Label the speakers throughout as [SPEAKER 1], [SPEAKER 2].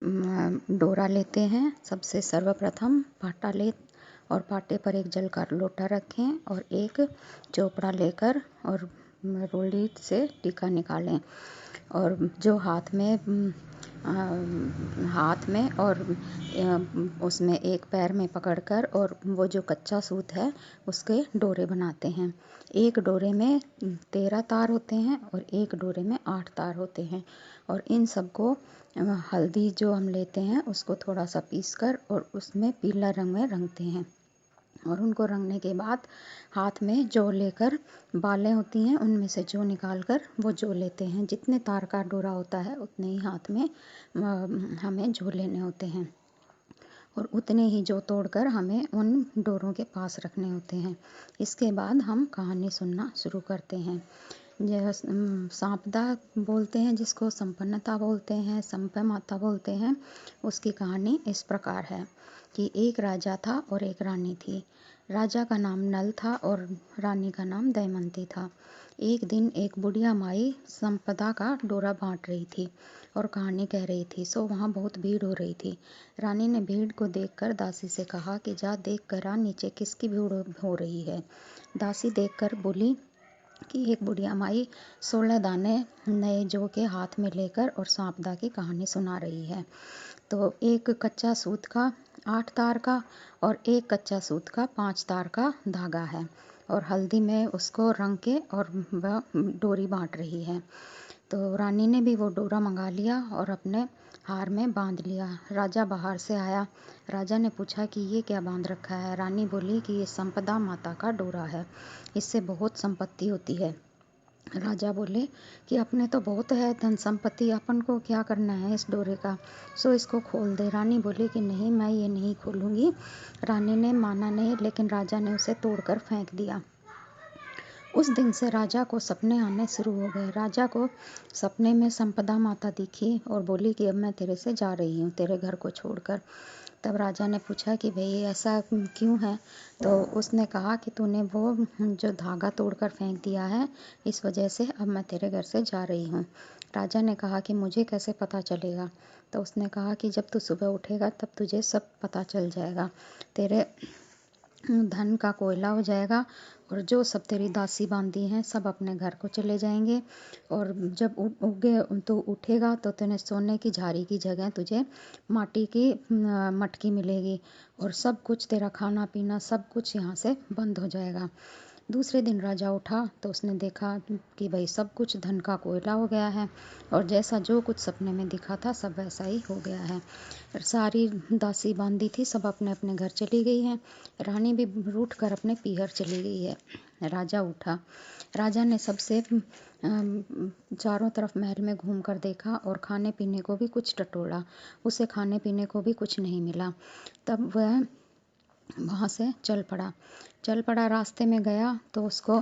[SPEAKER 1] डोरा लेते हैं। सबसे सर्वप्रथम पाटा ले और पाटे पर एक जल का लोटा रखें और एक चोपड़ा लेकर और रोली से टीका निकालें और जो हाथ में और उसमें एक पैर में पकड़कर और वो जो कच्चा सूत है उसके डोरे बनाते हैं। एक डोरे में 13 तार होते हैं और एक डोरे में 8 तार होते हैं और इन सबको हल्दी जो हम लेते हैं उसको थोड़ा सा पीसकर और उसमें पीला रंग में रंगते हैं और उनको रंगने के बाद हाथ में जौ लेकर बालें होती हैं उनमें से जौ निकाल कर वो जौ लेते हैं। जितने तार का डोरा होता है उतने ही हाथ में हमें जौ लेने होते हैं और उतने ही जौ तोड़कर हमें उन डोरों के पास रखने होते हैं। इसके बाद हम कहानी सुनना शुरू करते हैं। सांपदा बोलते हैं जिसको संपन्नता बोलते हैं, संपय माता बोलते हैं। उसकी कहानी इस प्रकार है कि एक राजा था और एक रानी थी। राजा का नाम नल था और रानी का नाम दमयंती था। एक दिन एक बुढ़िया माई संपदा का डोरा बांट रही थी और कहानी कह रही थी। सो वहाँ बहुत भीड़ हो रही थी। रानी ने भीड़ को देखकर दासी से कहा कि जा देख कर आ नीचे किसकी भीड़ हो रही है। दासी देखकर बोली कि एक बुढ़िया माई 16 दाने नए जौ के हाथ में लेकर और सांपदा की कहानी सुना रही है। तो एक कच्चा सूत का 8 तार का और एक कच्चा सूत का 5 तार का धागा है और हल्दी में उसको रंग के और वह डोरी बांट रही है। तो रानी ने भी वो डोरा मंगा लिया और अपने हार में बांध लिया। राजा बाहर से आया। राजा ने पूछा कि ये क्या बांध रखा है। रानी बोली कि ये संपदा माता का डोरा है, इससे बहुत संपत्ति होती है। राजा बोले कि अपने तो बहुत है धन संपत्ति, अपन को क्या करना है इस डोरे का, सो इसको खोल दे। रानी बोली कि नहीं, मैं ये नहीं खोलूँगी। रानी ने माना नहीं, लेकिन राजा ने उसे तोड़कर फेंक दिया। उस दिन से राजा को सपने आने शुरू हो गए। राजा को सपने में संपदा माता दिखी और बोली कि अब मैं तेरे से जा रही हूँ, तेरे घर को छोड़कर। तब राजा ने पूछा कि भाई ऐसा क्यों है। तो उसने कहा कि तूने वो जो धागा तोड़कर फेंक दिया है, इस वजह से अब मैं तेरे घर से जा रही हूँ। राजा ने कहा कि मुझे कैसे पता चलेगा। तो उसने कहा कि जब तू सुबह उठेगा तब तुझे सब पता चल जाएगा। तेरे धन का कोयला हो जाएगा और जो सब तेरी दासी बांधी हैं सब अपने घर को चले जाएंगे और जब उगे तो उठेगा तो तेने सोने की झाड़ी की जगह तुझे माटी की मटकी मिलेगी और सब कुछ तेरा खाना पीना सब कुछ यहाँ से बंद हो जाएगा। दूसरे दिन राजा उठा तो उसने देखा कि भाई सब कुछ धन का कोयला हो गया है और जैसा जो कुछ सपने में दिखा था सब वैसा ही हो गया है। सारी दासी बांदी थी सब अपने अपने घर चली गई हैं। रानी भी रूठ कर अपने पीहर चली गई है। राजा उठा। राजा ने सबसे चारों तरफ महल में घूम कर देखा और खाने पीने को भी कुछ टटोला, उसे खाने पीने को भी कुछ नहीं मिला। तब वह वहाँ से चल पड़ा। रास्ते में गया तो उसको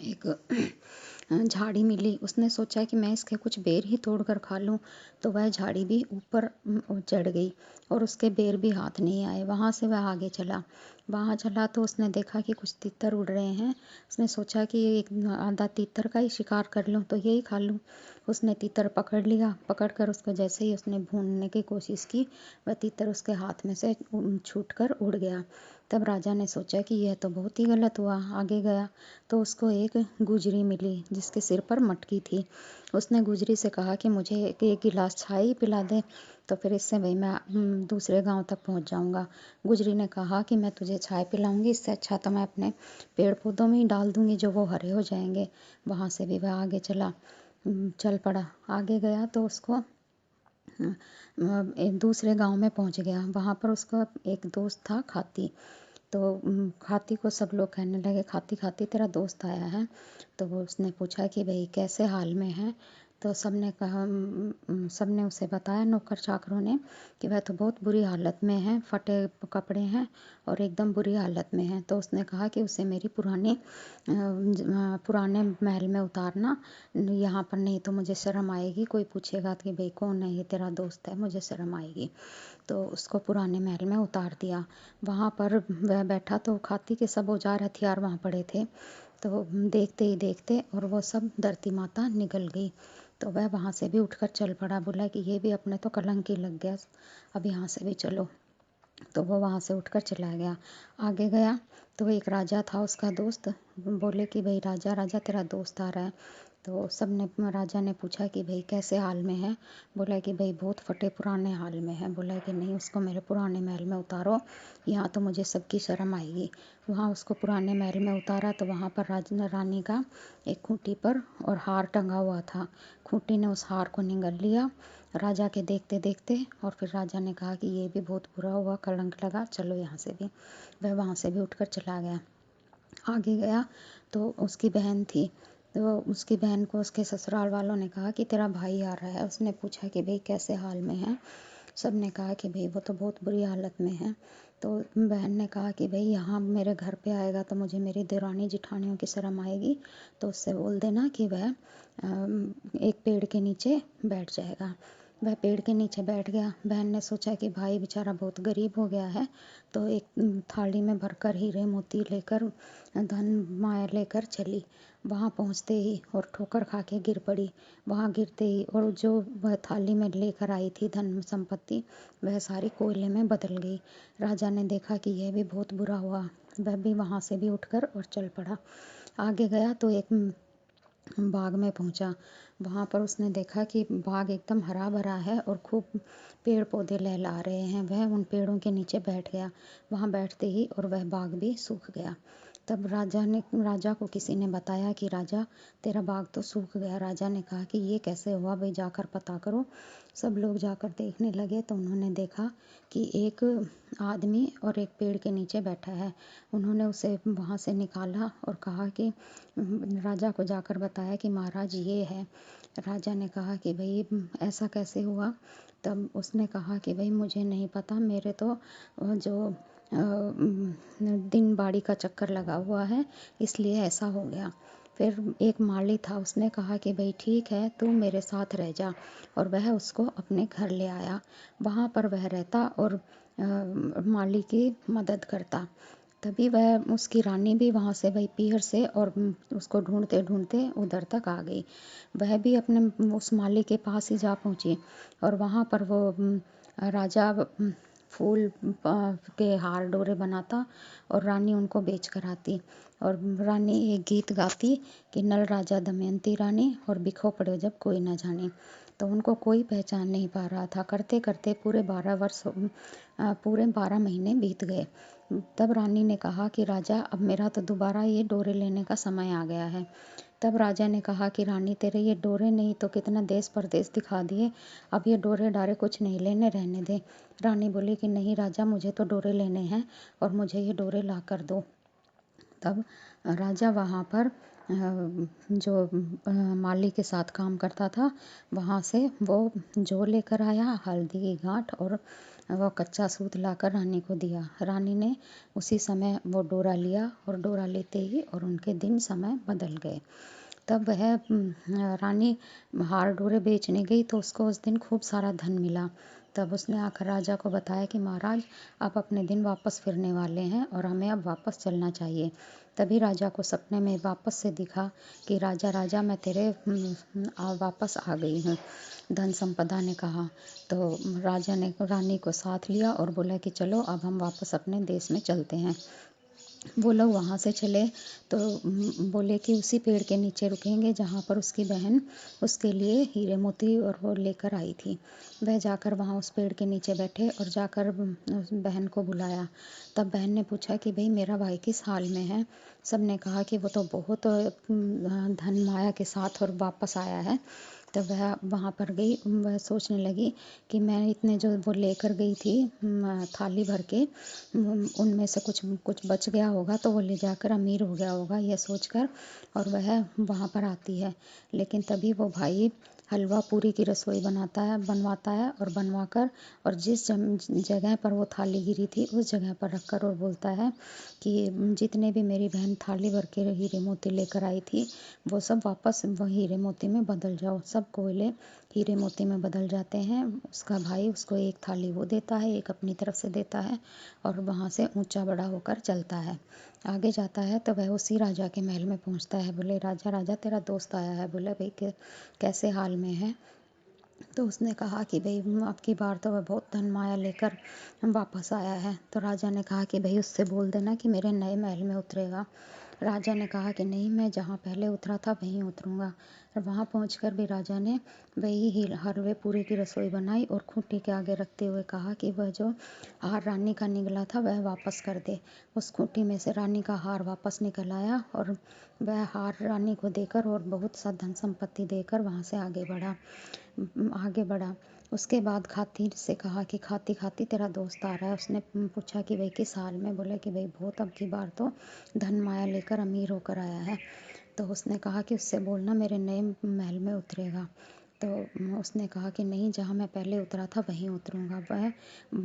[SPEAKER 1] एक झाड़ी मिली। उसने सोचा कि मैं इसके कुछ बेर ही तोड़ कर खा लूँ, तो वह झाड़ी भी ऊपर चढ़ गई और उसके बेर भी हाथ नहीं आए। वहाँ से वह आगे चला तो उसने देखा कि कुछ तितर उड़ रहे हैं। उसने सोचा कि एक आधा तितर का ही शिकार कर लूँ तो यही खा लूँ। उसने तितर पकड़ लिया। पकड़ कर उसको जैसे ही उसने भूनने की कोशिश की, वह तितर उसके हाथ में से छूट कर उड़ गया। तब राजा ने सोचा कि यह तो बहुत ही गलत हुआ। आगे गया तो उसको एक गुजरी मिली जिसके सिर पर मटकी थी। उसने गुजरी से कहा कि मुझे एक गिलास चाय पिला दे, तो फिर इससे भाई मैं दूसरे गांव तक पहुंच जाऊंगा। गुजरी ने कहा कि मैं तुझे चाय पिलाऊंगी, इससे अच्छा तो मैं अपने पेड़ पौधों में ही डाल दूंगी जो वो हरे हो जाएंगे। वहाँ से भी वह आगे चल पड़ा। आगे गया तो उसको एक दूसरे गांव में पहुंच गया। वहाँ पर उसका एक दोस्त था खाती। तो खाती को सब लोग कहने लगे, खाती खाती तेरा दोस्त आया है। तो वो उसने पूछा कि भाई कैसे हाल में है। तो सबने उसे बताया, नौकर चाकरों ने, कि वह तो बहुत बुरी हालत में है, फटे कपड़े हैं और एकदम बुरी हालत में है। तो उसने कहा कि उसे मेरी पुराने महल में उतारना, यहाँ पर नहीं तो मुझे शर्म आएगी। कोई पूछेगा कि भाई कौन है, ये तेरा दोस्त है, मुझे शर्म आएगी। तो उसको पुराने महल में उतार दिया। वहाँ पर वह बैठा तो खाती के सब औजार हथियार वहाँ पड़े थे। तो देखते ही देखते और वो सब धरती माता निगल गई। तो वह वहाँ से भी उठकर चल पड़ा, बोला कि ये भी अपने तो कलंक ही लग गया, अब यहाँ से भी चलो। तो वो वहाँ से उठकर चला गया। आगे गया तो एक राजा था, उसका दोस्त। बोले कि भाई राजा राजा तेरा दोस्त आ रहा है। तो सब ने राजा ने पूछा कि भाई कैसे हाल में है। बोला कि भाई बहुत फटे पुराने हाल में है। बोला कि नहीं, उसको मेरे पुराने महल में उतारो, यहाँ तो मुझे सबकी शर्म आएगी। वहाँ उसको पुराने महल में उतारा तो वहाँ पर रानी का एक खूंटी पर और हार टंगा हुआ था। खूंटी ने उस हार को निगल लिया राजा के देखते देखते, और फिर राजा ने कहा कि ये भी बहुत बुरा हुआ, कलंक लगा, चलो यहाँ से भी। वह वहाँ से भी उठकर चला गया। आगे गया तो उसकी बहन थी। तो उसकी बहन को उसके ससुराल वालों ने कहा कि तेरा भाई आ रहा है। उसने पूछा कि भाई कैसे हाल में है। सब ने कहा कि भाई वो तो बहुत बुरी हालत में है। तो बहन ने कहा कि भाई यहाँ मेरे घर पे आएगा तो मुझे मेरी देवरानी जिठानियों की शर्म आएगी, तो उससे बोल देना कि वह एक पेड़ के नीचे बैठ जाएगा। वह पेड़ के नीचे बैठ गया। बहन ने सोचा कि भाई बेचारा बहुत गरीब हो गया है, तो एक थाली में भरकर हीरे मोती लेकर, धन माया लेकर चली। वहाँ पहुँचते ही और ठोकर खा के गिर पड़ी। वहाँ गिरते ही और जो वह थाली में लेकर आई थी धन संपत्ति, वह सारी कोयले में बदल गई। राजा ने देखा कि यह भी बहुत बुरा हुआ। वह भी वहाँ से भी उठकर और चल पड़ा। आगे गया तो एक बाग में पहुंचा। वहाँ पर उसने देखा कि बाग एकदम हरा भरा है और खूब पेड़ पौधे लहला रहे हैं। वह उन पेड़ों के नीचे बैठ गया। वहाँ बैठते ही और वह बाग भी सूख गया। तब राजा को किसी ने बताया कि राजा तेरा बाग तो सूख गया। राजा ने कहा कि ये कैसे हुआ भाई, जाकर पता करो। सब लोग जाकर देखने लगे तो उन्होंने देखा कि एक आदमी और एक पेड़ के नीचे बैठा है। उन्होंने उसे वहाँ से निकाला और कहा कि राजा को जाकर बताया कि महाराज ये है। राजा ने कहा कि भाई ऐसा कैसे हुआ। तब उसने कहा कि भाई मुझे नहीं पता, मेरे तो जो दिन बाड़ी का चक्कर लगा हुआ है, इसलिए ऐसा हो गया। फिर एक माली था, उसने कहा कि भाई ठीक है, तू मेरे साथ रह जा, और वह उसको अपने घर ले आया। वहाँ पर वह रहता और माली की मदद करता। तभी वह उसकी रानी भी वहाँ से वही पीहर से और उसको ढूंढते ढूंढते उधर तक आ गई। वह भी अपने उस माली के पास ही जा पहुँची और वहाँ पर वो राजा फूल के हार डोरे बनाता और रानी उनको बेच कर आती। और रानी एक गीत गाती कि नल राजा दमयंती रानी और बिखो पड़े जब कोई न जाने। तो उनको कोई पहचान नहीं पा रहा था। करते करते पूरे 12 महीने बीत गए। तब रानी ने कहा कि राजा अब मेरा तो दोबारा ये डोरे लेने का समय आ गया है। तब राजा ने कहा कि रानी तेरे ये डोरे नहीं तो कितना देश परदेश दिखा दिए, अब ये डोरे डारे कुछ नहीं लेने, रहने दे। रानी बोली कि नहीं राजा, मुझे तो डोरे लेने हैं और मुझे ये डोरे ला कर दो। तब राजा वहाँ पर जो माली के साथ काम करता था, वहाँ से वो जो लेकर आया, हल्दी की गांठ और वो कच्चा सूत लाकर रानी को दिया। रानी ने उसी समय वो डोरा लिया और डोरा लेते ही और उनके दिन समय बदल गए। तब वह रानी हार डोरे बेचने गई तो उसको उस दिन खूब सारा धन मिला। तब उसने आकर राजा को बताया कि महाराज अब अपने दिन वापस फिरने वाले हैं और हमें अब वापस चलना चाहिए। तभी राजा को सपने में वापस से दिखा कि राजा राजा मैं तेरे वापस आ गई हूँ, धन संपदा ने कहा। तो राजा ने रानी को साथ लिया और बोला कि चलो अब हम वापस अपने देश में चलते हैं। वो लोग वहाँ से चले तो बोले कि उसी पेड़ के नीचे रुकेंगे जहाँ पर उसकी बहन उसके लिए हीरे मोती और वो लेकर आई थी। वह जाकर वहाँ उस पेड़ के नीचे बैठे और जाकर उस बहन को बुलाया। तब बहन ने पूछा कि भाई मेरा भाई किस हाल में है। सब ने कहा कि वो तो बहुत धन माया के साथ और वापस आया है। तो वह वहाँ पर गई। वह सोचने लगी कि मैं इतने जो वो लेकर गई थी थाली भर के, उनमें से कुछ कुछ बच गया होगा तो वो ले जाकर अमीर हो गया होगा, यह सोचकर और वह वहाँ पर आती है। लेकिन तभी वो भाई हलवा पूरी की रसोई बनवाता है और बनवाकर और जिस जगह पर वो थाली गिरी थी उस जगह पर रखकर और बोलता है कि जितने भी मेरी बहन थाली भर के हीरे मोती लेकर आई थी वो सब वापस वो हीरे मोती में बदल जाओ। सब कोयले हीरे मोती में बदल जाते हैं। उसका भाई उसको एक थाली वो देता है, एक अपनी तरफ से देता है और वहाँ से ऊंचा बड़ा होकर चलता है। आगे जाता है तो वह उसी राजा के महल में पहुंचता है। बोले राजा राजा तेरा दोस्त आया है। बोले भाई कैसे हाल में है? तो उसने कहा कि भाई अब की बार तो वह बहुत धन माया लेकर वापस आया है। तो राजा ने कहा कि भाई उससे बोल देना कि मेरे नए महल में उतरेगा। राजा ने कहा कि नहीं, मैं जहाँ पहले उतरा था वहीं उतरूँगा। और वहाँ पहुँचकर भी राजा ने वही ही हलवे पूरी की रसोई बनाई और खूंटी के आगे रखते हुए कहा कि वह जो हार रानी का निकला था वह वापस कर दे। उस खूंटी में से रानी का हार वापस निकल आया और वह हार रानी को देकर और बहुत सा धन संपत्ति देकर वहाँ से आगे बढ़ा। उसके बाद खाती से कहा कि खाती खाती तेरा दोस्त आ रहा है। उसने पूछा कि भाई किस हाल में? बोले कि भाई बहुत अब की बार तो धन माया लेकर अमीर होकर आया है। तो उसने कहा कि उससे बोलना मेरे नए महल में उतरेगा। तो उसने कहा कि नहीं, जहाँ मैं पहले उतरा था वहीं उतरूँगा। वह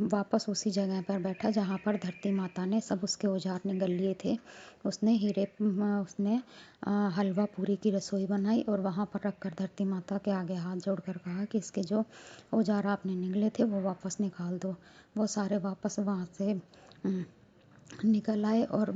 [SPEAKER 1] वापस उसी जगह पर बैठा जहाँ पर धरती माता ने सब उसके औजार निगल लिए थे। उसने हलवा पूरी की रसोई बनाई और वहाँ पर रखकर धरती माता के आगे हाथ जोड़कर कहा कि इसके जो औजार आपने निगले थे वो वापस निकाल दो। वो सारे वापस वहाँ से निकल आए और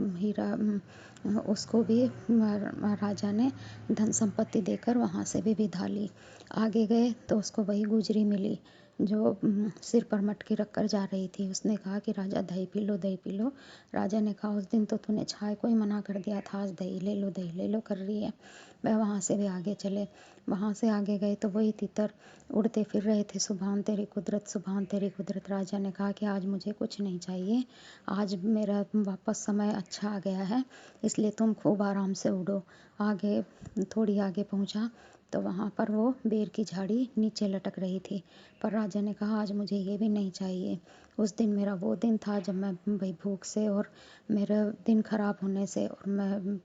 [SPEAKER 1] उसको भी राजा ने धन संपत्ति देकर वहाँ से भी विदा ली। आगे गए तो उसको वही गुजरी मिली जो सिर पर मटकी रखकर जा रही थी। उसने कहा कि राजा दही पी लो, दही पी लो। राजा ने कहा उस दिन तो तूने चाय को ही मना कर दिया था, आज दही ले लो कर रही है। वह वहाँ से भी आगे चले। वहाँ से आगे गए तो वही तितर उड़ते फिर रहे थे। सुभान तेरी कुदरत, सुभान तेरी कुदरत। राजा ने कहा कि आज मुझे कुछ नहीं चाहिए, आज मेरा वापस समय अच्छा आ गया है, इसलिए तुम खूब आराम से उड़ो। आगे थोड़ी आगे पहुँचा तो वहाँ पर वो बेर की झाड़ी नीचे लटक रही थी। पर राजा ने कहा आज मुझे ये भी नहीं चाहिए। उस दिन मेरा वो दिन था जब मैं भाई भूख से और मेरा दिन खराब होने से और मैं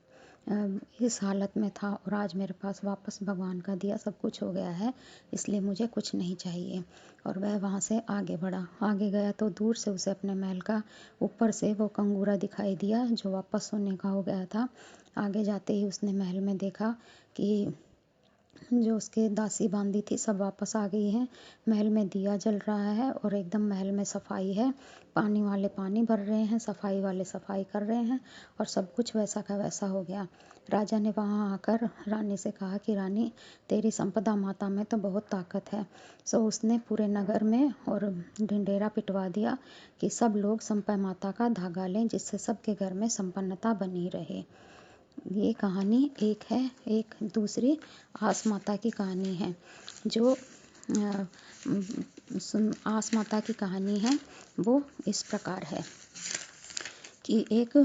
[SPEAKER 1] इस हालत में था, और आज मेरे पास वापस भगवान का दिया सब कुछ हो गया है, इसलिए मुझे कुछ नहीं चाहिए। और वह वहाँ से आगे बढ़ा। आगे गया तो दूर से उसे अपने महल का ऊपर से वो कंगूरा दिखाई दिया जो वापस सोने का हो गया था। आगे जाते ही उसने महल में देखा कि जो उसके दासी बांदी थी सब वापस आ गई हैं। महल में दिया जल रहा है और एकदम महल में सफाई है। पानी वाले पानी भर रहे हैं, सफाई वाले सफाई कर रहे हैं और सब कुछ वैसा का वैसा हो गया। राजा ने वहाँ आकर रानी से कहा कि रानी, तेरी संपदा माता में तो बहुत ताकत है। सो उसने पूरे नगर में और ढिंढेरा पिटवा दिया कि सब लोग संपदा माता का धागा लें, जिससे सबके घर में संपन्नता बनी रहे। ये कहानी एक है। एक दूसरी आस माता की कहानी है। जो आस माता की कहानी है वो इस प्रकार है कि एक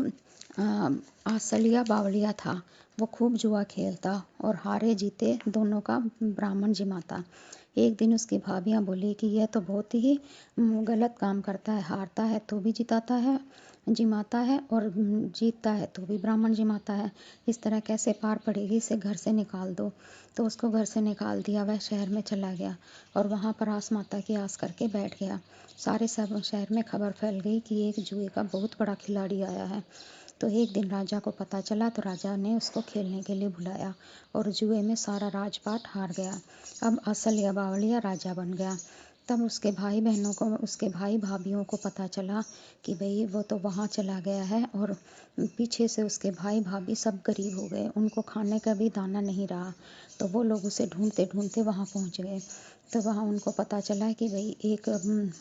[SPEAKER 1] आसलिया बावलिया था। वो खूब जुआ खेलता और हारे जीते दोनों का ब्राह्मण जिमाता। एक दिन उसकी भाभियाँ बोली कि यह तो बहुत ही गलत काम करता है, हारता है तो भी जिताता है, जिमाता है, और जीतता है तो भी ब्राह्मण जिमाता है। इस तरह कैसे पार पड़ेगी, इसे घर से निकाल दो। तो उसको घर से निकाल दिया। वह शहर में चला गया और वहाँ पर आस माता की आस करके बैठ गया। सारे सब शहर में खबर फैल गई कि एक जुए का बहुत बड़ा खिलाड़ी आया है। तो एक दिन राजा को पता चला तो राजा ने उसको खेलने के लिए बुलाया और जुए में सारा राजपाट हार गया। अब असलिया बावलिया राजा बन गया। तब उसके भाई भाभीयों को पता चला कि भाई वो तो वहाँ चला गया है और पीछे से उसके भाई भाभी सब गरीब हो गए, उनको खाने का भी दाना नहीं रहा। तो वो लोग उसे ढूंढते ढूंढते वहाँ पहुँच गए। तो वहाँ उनको पता चला कि भाई एक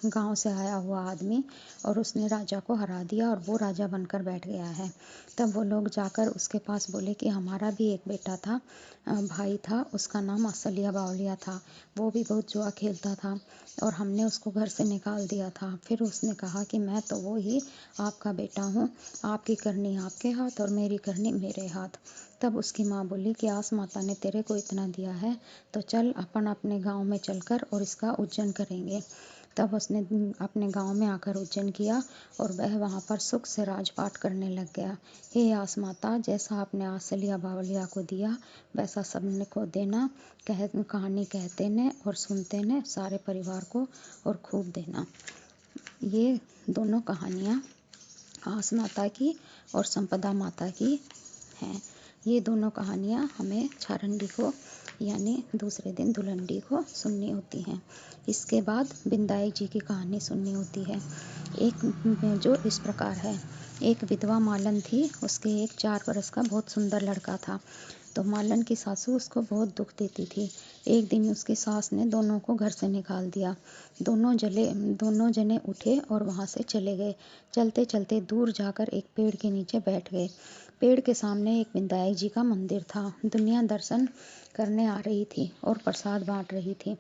[SPEAKER 1] गांव से आया हुआ आदमी और उसने राजा को हरा दिया और वो राजा बनकर बैठ गया है। तब वो लोग जाकर उसके पास बोले कि हमारा भी एक बेटा था, भाई था, उसका नाम असलिया बावलिया था, वो भी बहुत जुआ खेलता था और हमने उसको घर से निकाल दिया था। फिर उसने कहा कि मैं तो वो ही आपका बेटा हूँ, आपकी करनी आपके हाथ और मेरी करनी मेरे हाथ। तब उसकी माँ बोली कि आस माता ने तेरे को इतना दिया है तो चल अपन अपने गांव में चलकर और इसका उज्जैन करेंगे। तब उसने अपने गांव में आकर उज्जैन किया और वह वहाँ पर सुख से राजपाट करने लग गया। हे आस माता, जैसा आपने आसलिया बावलिया को दिया वैसा सबने को देना। कहानी कहते ने और सुनते ने सारे परिवार को और खूब देना। ये दोनों कहानियाँ आस माता की और संपदा माता की हैं। ये दोनों कहानियाँ हमें छारंडी को यानी दूसरे दिन धुलंडी को सुननी होती हैं। इसके बाद बिंदाई जी की कहानी सुननी होती है। एक जो इस प्रकार है एक विधवा मालन थी, उसके एक 4 बरस का बहुत सुंदर लड़का था। तो मालन की सासू उसको बहुत दुख देती थी। एक दिन उसकी सास ने दोनों को घर से निकाल दिया। दोनों जने उठे और वहाँ से चले गए। चलते चलते दूर जाकर एक पेड़ के नीचे बैठ गए। पेड़ के सामने एक विनायक जी का मंदिर था। दुनिया दर्शन करने आ रही थी और प्रसाद बांट रही थी।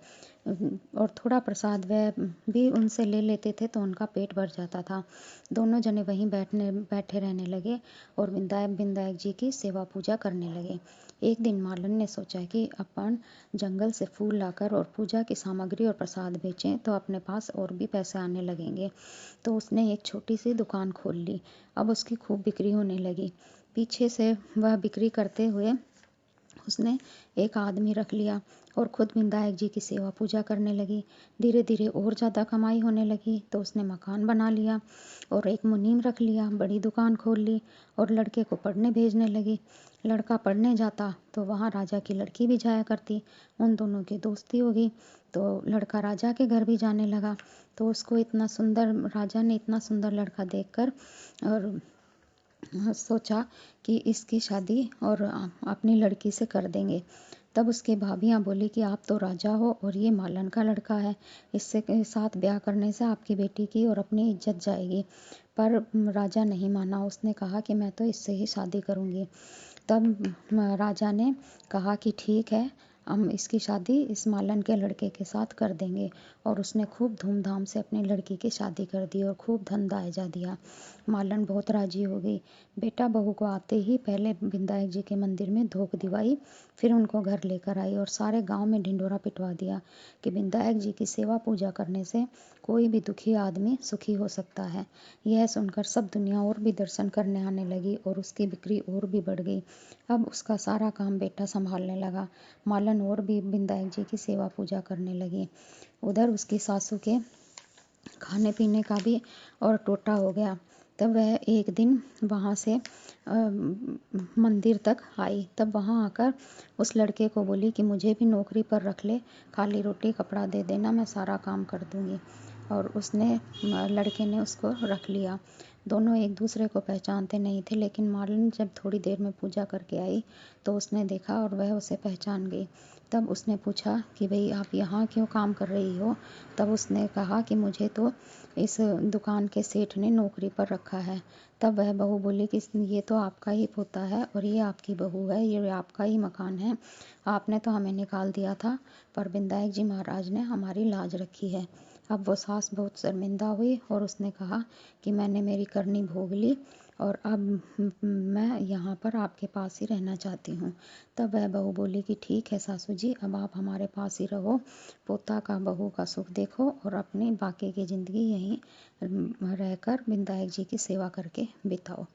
[SPEAKER 1] और थोड़ा प्रसाद वह भी उनसे ले लेते थे तो उनका पेट भर जाता था। दोनों जने वहीं बैठे रहने लगे और विनायक जी की सेवा पूजा करने लगे। एक दिन मालन ने सोचा कि अपन जंगल से फूल लाकर और पूजा की सामग्री और प्रसाद बेचें तो अपने पास और भी पैसे आने लगेंगे। तो उसने एक छोटी सी दुकान खोल ली। अब उसकी खूब बिक्री होने लगी। पीछे से वह बिक्री करते हुए उसने एक आदमी रख लिया और खुद विनायक जी की सेवा पूजा करने लगी। धीरे धीरे और ज़्यादा कमाई होने लगी तो उसने मकान बना लिया और एक मुनीम रख लिया, बड़ी दुकान खोल ली और लड़के को पढ़ने भेजने लगी। लड़का पढ़ने जाता तो वहाँ राजा की लड़की भी जाया करती। उन दोनों की दोस्ती हो गई तो लड़का राजा के घर भी जाने लगा। तो उसको इतना सुंदर, राजा ने इतना सुंदर लड़का देखकर और सोचा कि इसकी शादी और अपनी लड़की से कर देंगे। तब उसके भाभियाँ बोली कि आप तो राजा हो और ये मालन का लड़का है, इससे के साथ ब्याह करने से आपकी बेटी की और अपनी इज्जत जाएगी। पर राजा नहीं माना, उसने कहा कि मैं तो इससे ही शादी करूँगी। तब राजा ने कहा कि ठीक है, हम इसकी शादी इस मालन के लड़के के साथ कर देंगे। और उसने खूब धूमधाम से अपनी लड़की की शादी कर दी और खूब धन दायजा दिया। मालन बहुत राजी हो गई। बेटा बहू को आते ही पहले विनायक जी के मंदिर में धोख दिवाई, फिर उनको घर लेकर आई और सारे गांव में ढिंढोरा पिटवा दिया कि विनायक जी की सेवा पूजा करने से कोई भी दुखी आदमी सुखी हो सकता है। यह सुनकर सब दुनिया और भी दर्शन करने आने लगी और उसकी बिक्री और भी बढ़ गई। अब उसका सारा काम बेटा संभालने लगा। मालन और भी विनायक जी की सेवा पूजा करने लगी। उधर उसकी सासू के खाने पीने का भी और टोटा हो गया। तब वह एक दिन वहाँ से मंदिर तक आई। तब वहाँ आकर उस लड़के को बोली कि मुझे भी नौकरी पर रख ले, खाली रोटी कपड़ा दे देना, मैं सारा काम कर दूँगी। और उसने लड़के ने उसको रख लिया। दोनों एक दूसरे को पहचानते नहीं थे, लेकिन मालन जब थोड़ी देर में पूजा करके आई तो उसने देखा और वह उसे पहचान गई। तब उसने पूछा कि भाई आप यहाँ क्यों काम कर रही हो? तब उसने कहा कि मुझे तो इस दुकान के सेठ ने नौकरी पर रखा है। तब वह बहू बोली कि ये तो आपका ही पोता है और ये आपकी बहू है, ये आपका ही मकान है। आपने तो हमें निकाल दिया था, पर विनायक जी महाराज ने हमारी लाज रखी है। अब वो सास बहुत शर्मिंदा हुई और उसने कहा कि मैंने मेरी करनी भोग ली और अब मैं यहाँ पर आपके पास ही रहना चाहती हूँ। तब वह बहू बोली कि ठीक है सासू जी, अब आप हमारे पास ही रहो, पोता का बहू का सुख देखो और अपनी बाकी की ज़िंदगी यहीं रहकर विनायक जी की सेवा करके बिताओ।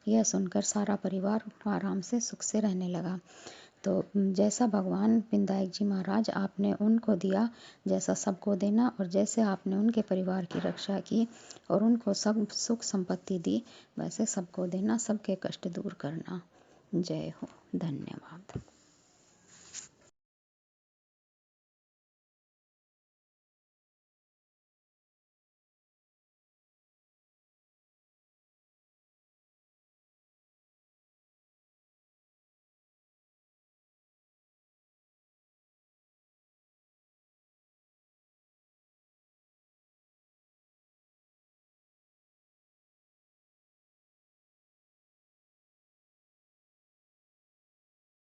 [SPEAKER 1] यह सुनकर सारा परिवार आराम से सुख से रहने लगा। तो जैसा भगवान विनायक जी महाराज आपने उनको दिया, जैसा सबको देना, और जैसे आपने उनके परिवार की रक्षा की और उनको सब सुख संपत्ति दी, वैसे सबको देना, सबके कष्ट दूर करना। जय हो। धन्यवाद।